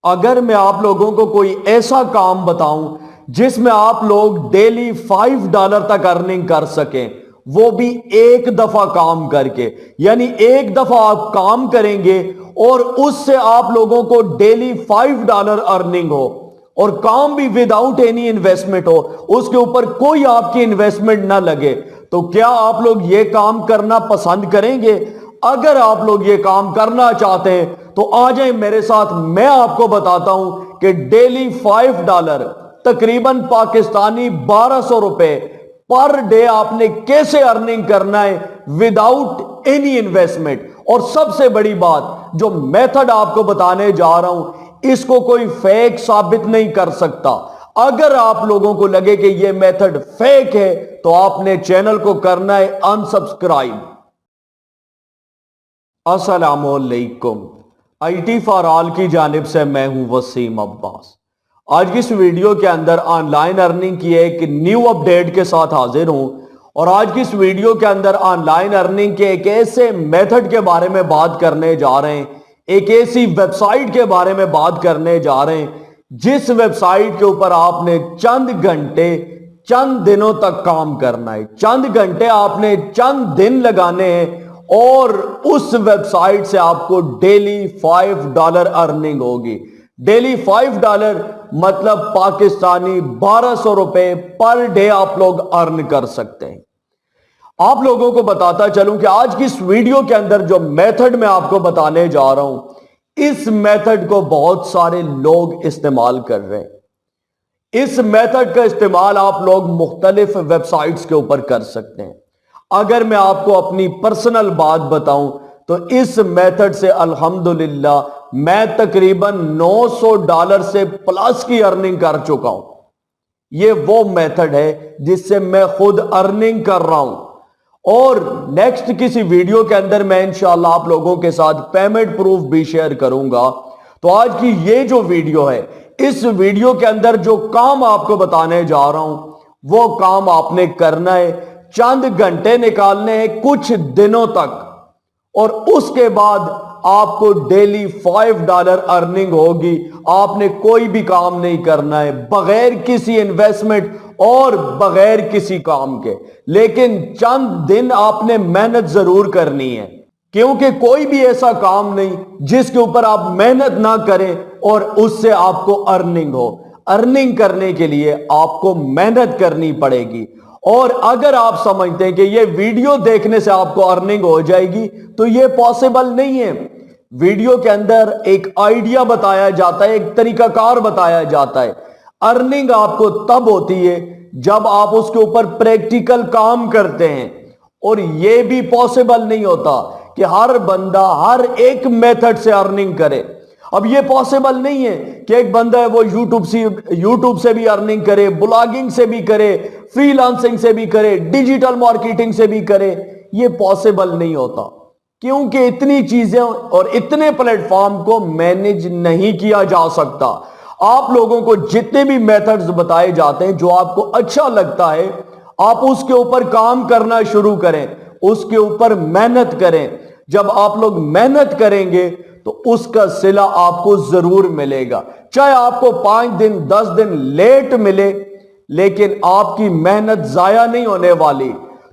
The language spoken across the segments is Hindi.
अगर मैं आप लोगों को कोई ऐसा काम बताऊं जिसमें आप लोग डेली $5 तक अर्निंग कर सकें, वो भी एक दफा काम करके, यानी एक दफा आप काम करेंगे और उससे आप लोगों को डेली $5 अर्निंग हो, और काम भी विदाउट एनी इन्वेस्टमेंट हो, उसके ऊपर कोई आपकी इन्वेस्टमेंट ना लगे, तो क्या आप लोग ये काम करना पसंद करेंगे? अगर आप लोग ये काम करना चाहते हैं तो आ जाए मेरे साथ, मैं आपको बताता हूं कि डेली $5 तकरीबन पाकिस्तानी 1200 रुपए पर डे आपने कैसे अर्निंग करना है विदाउट एनी इन्वेस्टमेंट। और सबसे बड़ी बात, जो मेथड आपको बताने जा रहा हूं इसको कोई फेक साबित नहीं कर सकता। अगर आप लोगों को लगे कि यह मेथड फेक है तो आपने चैनल को करना है अनसब्सक्राइब। अस्सलामुअलैकुम, IT फॉर ऑल की जानिब से मैं हूं वसीम अब्बास। आज की इस वीडियो के अंदर ऑनलाइन अर्निंग की एक न्यू अपडेट के साथ हाजिर हूं, और आज की इस वीडियो के अंदर ऑनलाइन अर्निंग के एक ऐसे मेथड के बारे में बात करने जा रहे हैं, एक ऐसी वेबसाइट के बारे में बात करने जा रहे हैं जिस वेबसाइट के ऊपर आपने चंद घंटे चंद दिनों तक काम करना है। चंद घंटे आपने चंद दिन लगाने हैं और उस वेबसाइट से आपको डेली $5 अर्निंग होगी। डेली $5 मतलब पाकिस्तानी 1200 रुपए पर डे आप लोग अर्न कर सकते हैं। आप लोगों को बताता चलूं कि आज की इस वीडियो के अंदर जो मेथड मैं आपको बताने जा रहा हूं, इस मेथड को बहुत सारे लोग इस्तेमाल कर रहे हैं। इस मेथड का इस्तेमाल आप लोग मुख्तलिफ वेबसाइट्स के ऊपर कर सकते हैं। अगर मैं आपको अपनी पर्सनल बात बताऊं तो इस मेथड से अल्हम्दुलिल्लाह मैं तकरीबन $900 से प्लस की अर्निंग कर चुका हूं। ये वो मेथड है जिससे मैं खुद अर्निंग कर रहा हूं, और नेक्स्ट किसी वीडियो के अंदर मैं इंशाल्लाह आप लोगों के साथ पेमेंट प्रूफ भी शेयर करूंगा। तो आज की ये जो वीडियो है, इस वीडियो के अंदर जो काम आपको बताने जा रहा हूं वो काम आपने करना है, चंद घंटे निकालने हैं कुछ दिनों तक, और उसके बाद आपको डेली $5 अर्निंग होगी। आपने कोई भी काम नहीं करना है बगैर किसी इन्वेस्टमेंट और बगैर किसी काम के, लेकिन चंद दिन आपने मेहनत जरूर करनी है, क्योंकि कोई भी ऐसा काम नहीं जिसके ऊपर आप मेहनत ना करें और उससे आपको अर्निंग हो। अर्निंग करने के लिए आपको मेहनत करनी पड़ेगी, और अगर आप समझते हैं कि ये वीडियो देखने से आपको अर्निंग हो जाएगी तो ये पॉसिबल नहीं है। वीडियो के अंदर एक आइडिया बताया जाता है, एक तरीकाकार बताया जाता है। अर्निंग आपको तब होती है जब आप उसके ऊपर प्रैक्टिकल काम करते हैं, और ये भी पॉसिबल नहीं होता कि हर बंदा हर एक मेथड से अर्निंग करे। अब ये पॉसिबल नहीं है कि एक बंदा है वो यूट्यूब से भी अर्निंग करे, ब्लॉगिंग से भी करे, फ्रीलांसिंग से भी करे, डिजिटल मार्केटिंग से भी करे। ये पॉसिबल नहीं होता, क्योंकि इतनी चीजें और इतने प्लेटफॉर्म को मैनेज नहीं किया जा सकता। आप लोगों को जितने भी मेथड्स बताए जाते हैं, जो आपको अच्छा लगता है आप उसके ऊपर काम करना शुरू करें, उसके ऊपर मेहनत करें। जब आप लोग मेहनत करेंगे तो उसका सिला आपको जरूर मिलेगा, चाहे आपको 5 दिन 10 दिन लेट मिले, लेकिन आपकी मेहनत जाया नहीं होने वाली।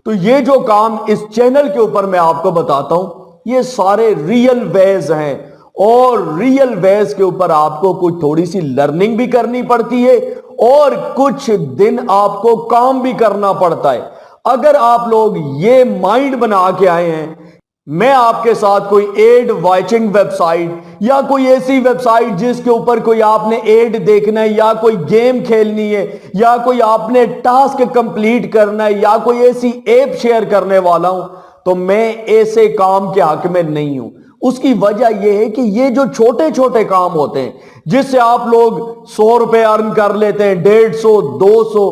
तो ये जो काम इस चैनल के ऊपर मैं आपको बताता हूं, ये सारे रियल वेज हैं, और रियल वेज के ऊपर आपको कुछ थोड़ी सी लर्निंग भी करनी पड़ती है और कुछ दिन आपको काम भी करना पड़ता है। अगर आप लोग ये माइंड बना के आए हैं मैं आपके साथ कोई एड वॉचिंग वेबसाइट या कोई ऐसी वेबसाइट जिसके ऊपर कोई आपने एड देखना है, या कोई गेम खेलनी है, या कोई आपने टास्क कंप्लीट करना है, या कोई ऐसी ऐप शेयर करने वाला हूं, तो मैं ऐसे काम के हक में नहीं हूं। उसकी वजह यह है कि ये जो छोटे छोटे काम होते हैं जिससे आप लोग $100 अर्न कर लेते हैं, 150, 200,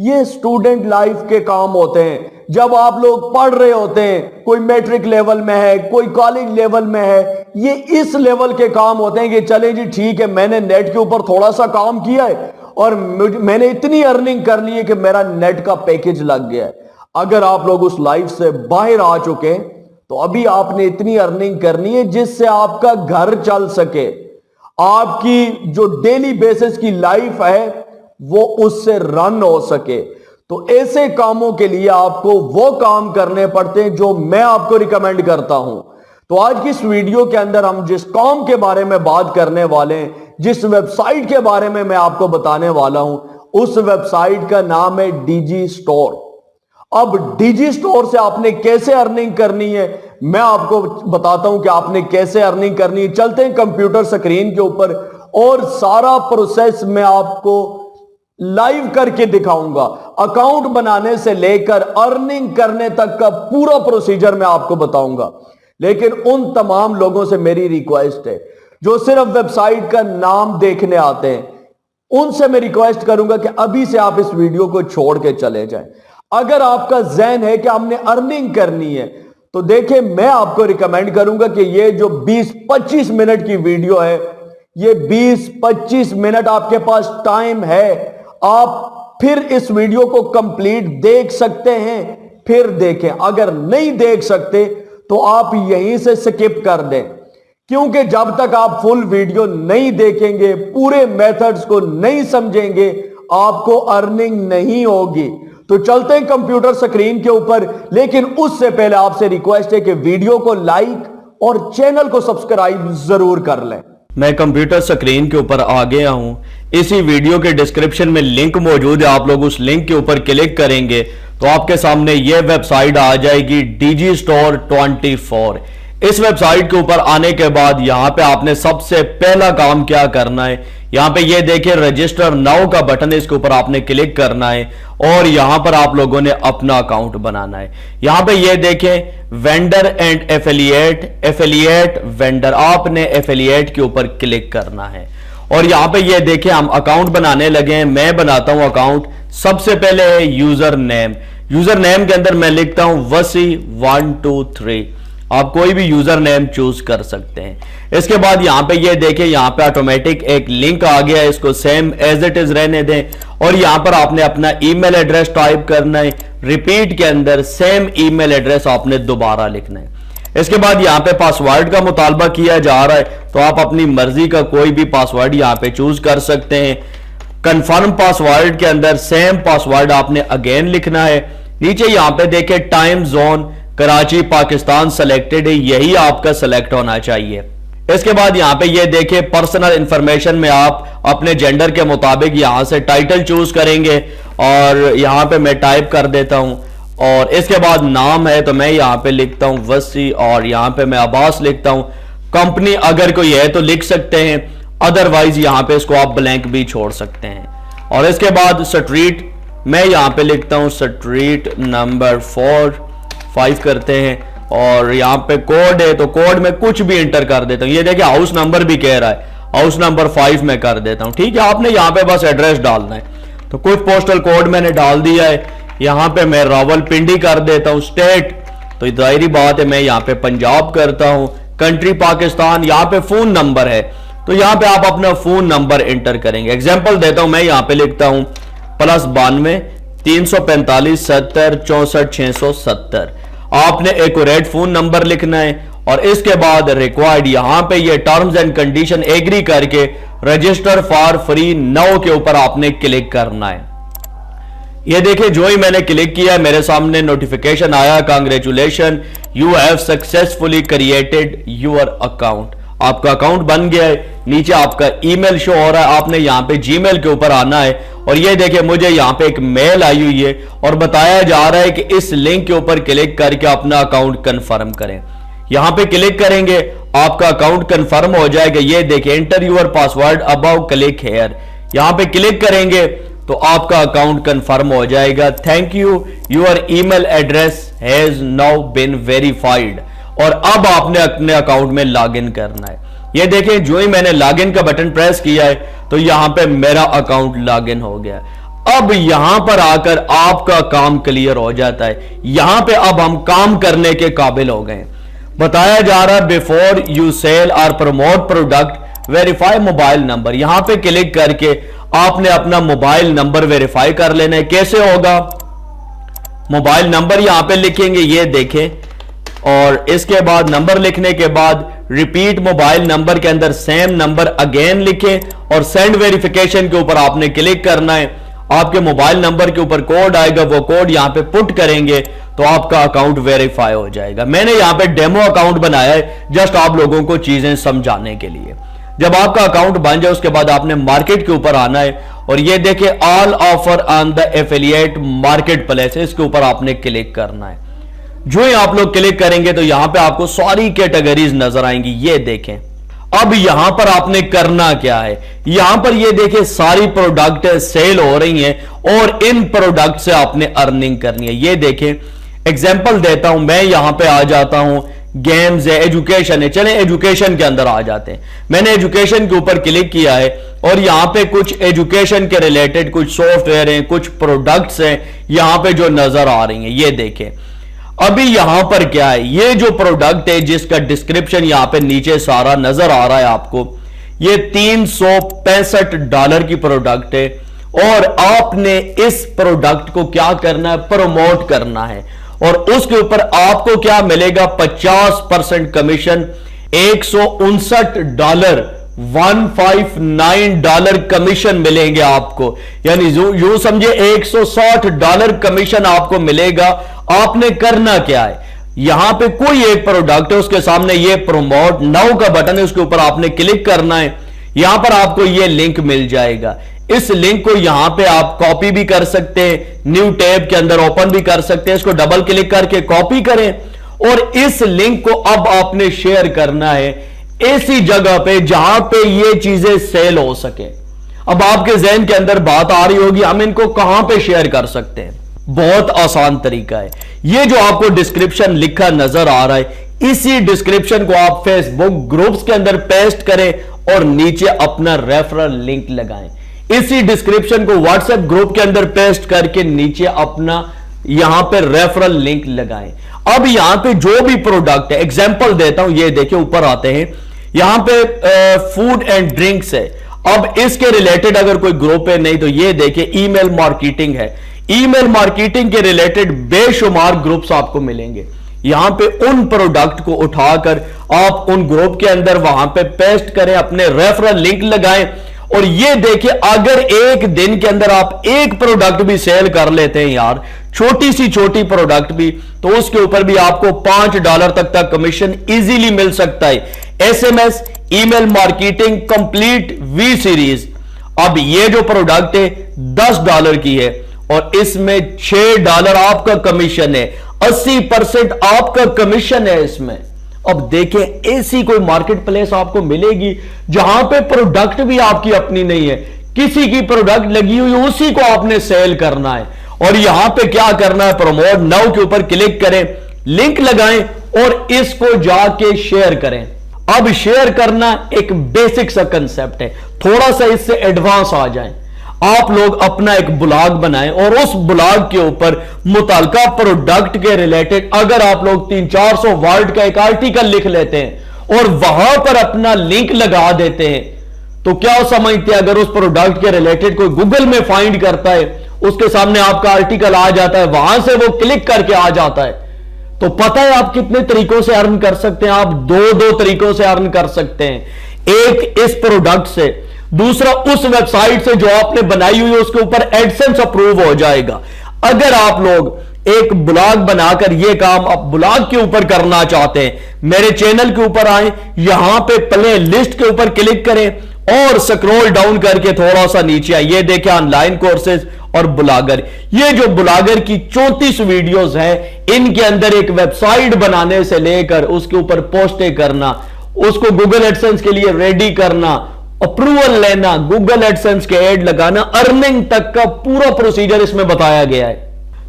ये स्टूडेंट लाइफ के काम होते हैं। जब आप लोग पढ़ रहे होते हैं, कोई मैट्रिक लेवल में है, कोई कॉलेज लेवल में है, ये इस लेवल के काम होते हैं कि चले जी ठीक है, मैंने नेट के ऊपर थोड़ा सा काम किया है और मैंने इतनी अर्निंग कर ली है कि मेरा नेट का पैकेज लग गया है। अगर आप लोग उस लाइफ से बाहर आ चुके हैं तो अभी आपने इतनी अर्निंग करनी है जिससे आपका घर चल सके। आपकी जो डेली बेसिस की लाइफ है वो उससे रन हो सके। तो ऐसे कामों के लिए आपको वो काम करने पड़ते हैं जो मैं आपको रिकमेंड करता हूं। तो आज की इस वीडियो के अंदर हम जिस काम के बारे में बात करने वाले हैं, जिस वेबसाइट के बारे में मैं आपको बताने वाला हूं, उस वेबसाइट का नाम है डिजी स्टोर। अब डिजी स्टोर से आपने कैसे अर्निंग करनी है मैं आपको बताता हूं कि आपने कैसे अर्निंग करनी है। चलते हैं कंप्यूटर स्क्रीन के ऊपर और सारा प्रोसेस मैं आपको लाइव करके दिखाऊंगा। अकाउंट बनाने से लेकर अर्निंग करने तक का पूरा प्रोसीजर मैं आपको बताऊंगा। लेकिन उन तमाम लोगों से मेरी रिक्वेस्ट है जो सिर्फ वेबसाइट का नाम देखने आते हैं, उनसे मैं रिक्वेस्ट करूंगा कि अभी से आप इस वीडियो को छोड़ के चले जाएं। अगर आपका ज़हन है कि हमने अर्निंग करनी है तो देखिए, मैं आपको रिकमेंड करूंगा कि ये जो 20-25 मिनट की वीडियो है, ये 20-25 मिनट आपके पास टाइम है, आप फिर इस वीडियो को कंप्लीट देख सकते हैं, फिर देखें। अगर नहीं देख सकते तो आप यहीं से स्किप कर दें, क्योंकि जब तक आप फुल वीडियो नहीं देखेंगे, पूरे मेथड्स को नहीं समझेंगे, आपको अर्निंग नहीं होगी। तो चलते हैं कंप्यूटर स्क्रीन के ऊपर, लेकिन उससे पहले आपसे रिक्वेस्ट है कि वीडियो को लाइक और चैनल को सब्सक्राइब जरूर कर लें। मैं कंप्यूटर स्क्रीन के ऊपर आ गया हूं। इसी वीडियो के डिस्क्रिप्शन में लिंक मौजूद है, आप लोग उस लिंक के ऊपर क्लिक करेंगे तो आपके सामने यह वेबसाइट आ जाएगी, डिजी स्टोर 24। इस वेबसाइट के ऊपर आने के बाद यहां पे आपने सबसे पहला काम क्या करना है, यहां पे ये देखिए रजिस्टर नाउ का बटन है, इसके ऊपर आपने क्लिक करना है और यहां पर आप लोगों ने अपना अकाउंट बनाना है। यहां पे ये देखें वेंडर एंड एफिलिएट वेंडर, आपने एफिलिएट के ऊपर क्लिक करना है और यहां पे ये देखें हम अकाउंट बनाने लगे हैं। मैं बनाता हूं अकाउंट। सबसे पहले है यूजर नेम। यूजर नेम के अंदर मैं लिखता हूं वसी123। आप कोई भी यूजर नेम चूज कर सकते हैं। इसके बाद यहां पे ये देखें, यहां पे ऑटोमेटिक एक लिंक आ गया है, इसको सेम एज इट इज रहने दें और यहां पर आपने अपना ईमेल एड्रेस टाइप करना है। रिपीट के अंदर सेम ईमेल एड्रेस आपने दोबारा लिखना है। इसके बाद यहां पे पासवर्ड का मुतालबा किया जा रहा है, तो आप अपनी मर्जी का कोई भी पासवर्ड यहां पे चूज कर सकते हैं। कंफर्म पासवर्ड के अंदर सेम पासवर्ड आपने अगेन लिखना है। नीचे यहां पे देखें time zone Karachi Pakistan selected है, यही आपका सेलेक्ट होना चाहिए। इसके बाद यहां पे ये देखें पर्सनल इंफॉर्मेशन में आप अपने जेंडर के मुताबिक यहां से टाइटल चूज करेंगे और यहां पे मैं टाइप कर देता हूं। और इसके बाद नाम है तो मैं यहां पे लिखता हूं वसी और यहां पे मैं अब्बास लिखता हूं। कंपनी अगर कोई है तो लिख सकते हैं, अदरवाइज यहां पे इसको आप ब्लैंक भी छोड़ सकते हैं। और इसके बाद स्ट्रीट, मैं यहां पे लिखता हूं स्ट्रीट नंबर 5 करते हैं और यहां पे कोड है तो कोड में कुछ भी इंटर कर देता हूं। ये देखिए हाउस नंबर भी कह रहा है, हाउस नंबर 5 में कर देता हूं। ठीक है, आपने यहां पे बस एड्रेस डालना है। तो कुछ पोस्टल कोड मैंने डाल दिया है, यहां पे मैं रावलपिंडी कर देता हूं। स्टेट तो जाहिर बात है मैं यहां पे पंजाब करता हूं। कंट्री पाकिस्तान, यहां पे फोन नंबर है तो यहां पे आप अपना फोन नंबर इंटर करेंगे। एग्जांपल देता हूं, मैं यहां पे लिखता हूं +92 345 70 64 670। आपने एक्यूरेट फोन नंबर लिखना है और इसके बाद रिक्वायर्ड यहां पे ये टर्म्स एंड कंडीशन एग्री करके रजिस्टर फॉर फ्री नाउ के ऊपर आपने क्लिक करना है। ये देखिए जो ही मैंने क्लिक किया मेरे सामने नोटिफिकेशन आया, congratulation you have successfully created your account. आपका अकाउंट बन गया है। नीचे आपका ईमेल शो हो रहा है, आपने यहां पे जीमेल के ऊपर आना है और ये देखिए मुझे यहां पे एक मेल आई हुई है और बताया जा रहा है कि इस लिंक के ऊपर क्लिक करके अपना अकाउंट कंफर्म करें। यहां पे क्लिक करेंगे आपका अकाउंट कंफर्म हो जाएगा। ये देखिए enter your password above click here, यहां पे क्लिक करेंगे तो आपका अकाउंट कंफर्म हो जाएगा। Thank you, your email address has now been verified. और अब आपने अपने अकाउंट में लॉगिन करना है। ये देखें जो ही मैंने लॉगिन का बटन प्रेस किया है तो यहां पे मेरा अकाउंट लॉगिन हो गया। अब यहां पर आकर आपका काम क्लियर हो जाता है। यहां पे अब हम काम करने के काबिल हो गए। बताया जा रहा है बिफोर यू सेल और promote product verify mobile number. यहां पे क्लिक करके आपने अपना मोबाइल नंबर वेरीफाई कर लेना है। कैसे होगा, मोबाइल नंबर यहां पे लिखेंगे, ये देखें, और इसके बाद नंबर लिखने के बाद रिपीट मोबाइल नंबर के अंदर सेम नंबर अगेन लिखें और सेंड वेरिफिकेशन के ऊपर आपने क्लिक करना है। आपके मोबाइल नंबर के ऊपर कोड आएगा, वो कोड यहां पे पुट करेंगे तो आपका अकाउंट वेरीफाई हो जाएगा। मैंने यहां पे डेमो अकाउंट बनाया है जस्ट आप लोगों को चीजें समझाने के लिए। जब आपका अकाउंट बन जाए उसके बाद आपने मार्केट के ऊपर आना है और ये देखिए all offer on the affiliate market place, इसके ऊपर आपने क्लिक करना है। जो ही आप लोग क्लिक करेंगे तो यहां पे आपको सारी कैटेगरीज नजर आएंगी। ये देखें, अब यहां पर आपने करना क्या है, यहां पर ये देखिए सारी प्रोडक्ट सेल हो रही हैं और इन प्रोडक्ट से आपने अर्निंग करनी है। ये देखें, एग्जांपल देता हूं, मैं यहां पे आ जाता हूं, गेम्स है, एजुकेशन है, चलें एजुकेशन के अंदर आ जाते हैं। मैंने एजुकेशन के ऊपर क्लिक किया है और यहां पे कुछ एजुकेशन के रिलेटेड कुछ सॉफ्टवेयर हैं, कुछ प्रोडक्ट्स हैं यहां पे जो नजर आ रही हैं। ये देखें, अभी यहां पर क्या है, ये जो प्रोडक्ट है जिसका डिस्क्रिप्शन यहां पे नीचे सारा नजर आ रहा है आपको, ये $365 की प्रोडक्ट है और आपने इस प्रोडक्ट को क्या करना है, प्रमोट करना है और उसके ऊपर आपको क्या मिलेगा, 50% कमीशन, $159 $159 कमीशन मिलेंगे आपको, यानी यूं समझे $160 कमीशन आपको मिलेगा। आपने करना क्या है, यहां पे कोई एक प्रोडक्ट है उसके सामने ये प्रमोट नाउ का बटन है, उसके ऊपर आपने क्लिक करना है। यहां पर आपको ये लिंक मिल जाएगा, इस लिंक को यहां पे आप कॉपी भी कर सकते हैं, न्यू टैब के अंदर ओपन भी कर सकते हैं। इसको डबल क्लिक करके कॉपी करें और इस लिंक को अब आपने शेयर करना है ऐसी जगह पे जहां पे ये चीजें सेल हो सके। अब आपके जहन के अंदर बात आ रही होगी, हम इनको कहां पे शेयर कर सकते हैं। बहुत आसान तरीका है, ये जो आपको डिस्क्रिप्शन लिखा नजर आ रहा है, इसी डिस्क्रिप्शन को आप फेसबुक ग्रुप्स के अंदर पेस्ट करें और नीचे अपना रेफरल लिंक लगाएं। इसी डिस्क्रिप्शन को व्हाट्सएप ग्रुप के अंदर पेस्ट करके नीचे अपना यहां पे रेफरल लिंक लगाएं। अब यहां पे जो भी प्रोडक्ट है, एग्जांपल देता हूं, ये देखिए ऊपर आते हैं, यहां पे फूड एंड ड्रिंक्स है। अब इसके रिलेटेड अगर कोई ग्रुप है, नहीं तो ये देखिए ईमेल मार्केटिंग है। ईमेल मार्केटिंग के रिलेटेड बेशुमार ग्रुप्स आपको मिलेंगे। यहां पे उन प्रोडक्ट को उठाकर आप उन ग्रुप के अंदर वहां पे पेस्ट करें, अपने रेफरल लिंक लगाएं और ये देखिए अगर एक दिन के अंदर आप एक प्रोडक्ट भी सेल कर लेते हैं यार, छोटी सी छोटी प्रोडक्ट भी, तो उसके ऊपर भी आपको $5 तक कमीशन इजीली मिल सकता है। SMS email marketing complete V series, अब ये जो प्रोडक्ट है $10 की है और इसमें $6 आपका कमीशन है, 80% आपका कमीशन है इसमें। अब देखें ऐसी कोई मार्केट प्लेस आपको मिलेगी जहां पे प्रोडक्ट भी आपकी अपनी नहीं है, किसी की प्रोडक्ट लगी हुई उसी को आपने सेल करना है और यहां पे क्या करना है, प्रमोट नाउ के ऊपर क्लिक करें, लिंक लगाएं और इसको जाके शेयर करें। अब शेयर करना एक बेसिक सा कंसेप्ट है, थोड़ा सा इससे एडवांस आ जाएं। आप लोग अपना एक ब्लॉग बनाएं और उस ब्लॉग के ऊपर मुताल्लिका प्रोडक्ट के रिलेटेड अगर आप लोग 300-400 वर्ड का एक आर्टिकल लिख लेते हैं और वहां पर अपना लिंक लगा देते हैं, तो क्या समझते हैं, अगर उस प्रोडक्ट के रिलेटेड कोई गूगल में फाइंड करता है, उसके सामने आपका आर्टिकल आ जाता है, वहां से वो क्लिक करके आ जाता है, तो पता है आप कितने तरीकों से अर्न कर सकते हैं। आप दो तरीकों से अर्न कर सकते हैं, एक इस प्रोडक्ट से, दूसरा उस वेबसाइट से जो आपने बनाई हुई है उसके ऊपर एडसेंस अप्रूव हो जाएगा। अगर आप लोग एक ब्लॉग बनाकर ये काम आप ब्लॉग के ऊपर करना चाहते हैं, मेरे चैनल के ऊपर आए, यहां पे प्ले लिस्ट के ऊपर क्लिक करें और स्क्रॉल डाउन करके थोड़ा सा नीचे आए, ये देखें ऑनलाइन कोर्सेज और ब्लॉगर। ये जो ब्लॉगर की 34 वीडियोस हैं, इनके अंदर एक वेबसाइट बनाने से लेकर उसके ऊपर पोस्टें करना, उसको गूगल एडसेंस के लिए रेडी करना, अप्रूवल लेना, गूगल एडसेंस के ऐड लगाना, अर्निंग तक का पूरा प्रोसीजर इसमें बताया गया है।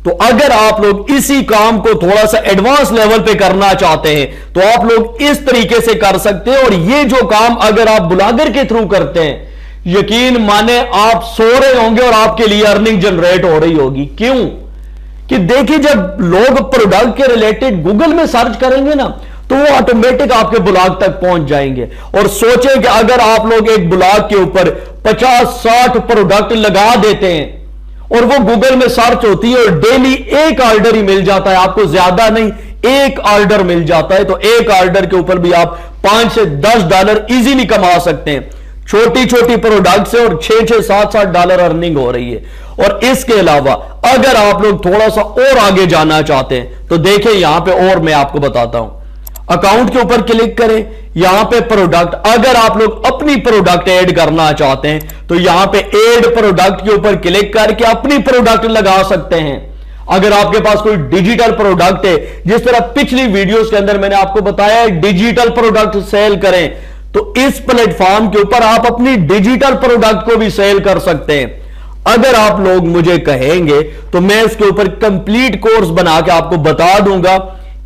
तो अगर आप लोग इसी काम को थोड़ा सा एडवांस लेवल पे करना चाहते हैं तो आप लोग इस तरीके से कर सकते हैं। और ये जो काम अगर आप ब्लॉगर के थ्रू करते हैं, यकीन माने आप सो रहे होंगे और आपके लिए अर्निंग जनरेट हो रही होगी। क्यों कि देखिए, जब लोग प्रोडक्ट के रिलेटेड गूगल में सर्च करेंगे ना, तो वो ऑटोमेटिक आपके ब्लॉग तक पहुंच जाएंगे। और सोचें कि अगर आप लोग एक ब्लॉग के ऊपर 50-60 प्रोडक्ट लगा देते हैं और वो गूगल में सर्च होती है और डेली एक ऑर्डर ही मिल जाता है, आपको ज्यादा नहीं एक ऑर्डर मिल जाता है, तो एक ऑर्डर के ऊपर भी आप $5 से $10 इजीली कमा सकते हैं। छोटी छोटी प्रोडक्ट से और $6 $7 $7 अर्निंग हो रही है। और इसके अलावा अगर आप लोग थोड़ा सा और आगे जाना चाहते हैं तो देखें यहां पे और मैं आपको बताता हूं। अकाउंट के ऊपर क्लिक करें, यहां पे प्रोडक्ट, अगर आप लोग अपनी प्रोडक्ट ऐड करना चाहते हैं तो यहां पे ऐड प्रोडक्ट के ऊपर क्लिक करके अपनी प्रोडक्ट लगा सकते हैं। अगर आपके पास कोई डिजिटल प्रोडक्ट है, जिस तरह पिछली वीडियोस के अंदर मैंने आपको बताया है डिजिटल प्रोडक्ट सेल करें, तो इस प्लेटफॉर्म के ऊपर आप अपनी डिजिटल प्रोडक्ट को भी सेल कर सकते हैं। अगर आप लोग मुझे कहेंगे तो मैं इसके ऊपर कंप्लीट कोर्स बना के आपको बता दूंगा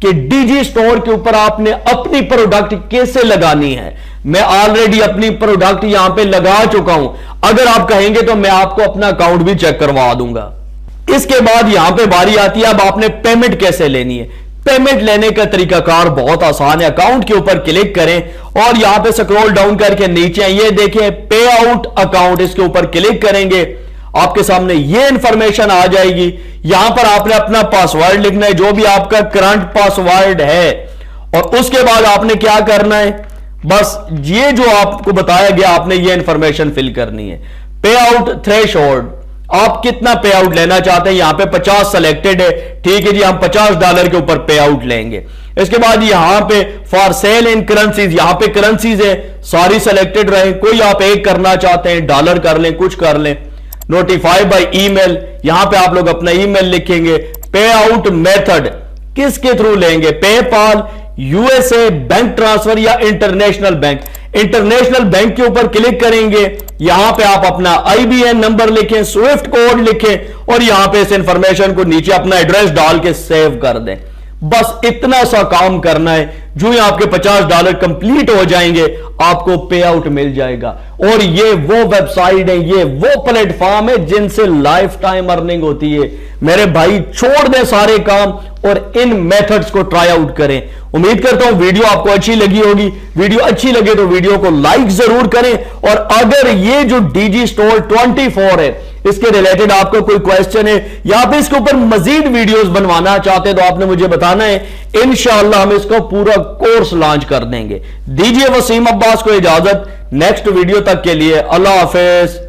कि डीजी स्टोर के ऊपर आपने अपनी प्रोडक्ट कैसे लगानी है। मैं ऑलरेडी अपनी प्रोडक्ट यहां पे लगा चुका हूं, अगर आप कहेंगे तो मैं आपको अपना अकाउंट भी चेक करवा दूंगा। इसके बाद यहां पे बारी आती है अब आपने पेमेंट कैसे लेनी है। पेमेंट लेने का तरीकाकार बहुत आसान है। अकाउंट के ऊपर क्लिक करें और यहां पे स्क्रॉल डाउन करके नीचे ये देखें पे आउट अकाउंट, इसके ऊपर क्लिक करेंगे आपके सामने ये इंफॉर्मेशन आ जाएगी। यहां पर आपने अपना पासवर्ड लिखना है, जो भी आपका करंट पासवर्ड है, और उसके बाद आपने क्या करना है, बस ये जो आपको बताया गया आपने ये इंफॉर्मेशन फिल करनी है। पे आउट थ्रेशोल्ड, आप कितना पे आउट लेना चाहते हैं, यहां पे 50 सेलेक्टेड है, ठीक है जी, हम $50 के ऊपर पे आउट लेंगे। इसके बाद यहां पे फॉर सेल इन करेंसीज, यहां पे करेंसीज है, सारी सेलेक्टेड रहे, कोई आप एक करना चाहते हैं डॉलर कर लें, कुछ कर लें। नोटिफाई बाय ईमेल, यहां पे आप लोग अपना ईमेल लिखेंगे। पे आउट मेथड किसके थ्रू लेंगे, पेपाल, यूएसए, बैंक ट्रांसफर या इंटरनेशनल बैंक। इंटरनेशनल बैंक के ऊपर क्लिक करेंगे, यहां पे आप अपना आईबीएन नंबर लिखें, स्विफ्ट कोड लिखें और यहां पे इस इंफॉर्मेशन को नीचे अपना एड्रेस डाल के सेव कर दें। बस इतना सा काम करना है, जो ही आपके $50 कंप्लीट हो जाएंगे आपको पे आउट मिल जाएगा। और ये वो वेबसाइट है, ये वो प्लेटफॉर्म है जिनसे लाइफ टाइम अर्निंग होती है। मेरे भाई छोड़ दें सारे काम और इन मेथड्स को ट्राई आउट करें। उम्मीद करता हूं वीडियो आपको अच्छी लगी होगी। वीडियो अच्छी लगे तो वीडियो को लाइक जरूर करें, और अगर ये जो डीजी स्टोर 24 है इसके रिलेटेड आपको कोई क्वेश्चन है या आप इसके ऊपर मजीद वीडियोस बनवाना चाहते हैं तो आपने मुझे बताना है। इंशाअल्लाह हम इसका पूरा कोर्स लॉन्च कर देंगे। दीजिए वसीम अब्बास को इजाजत, नेक्स्ट वीडियो तक के लिए अल्लाह हाफिज।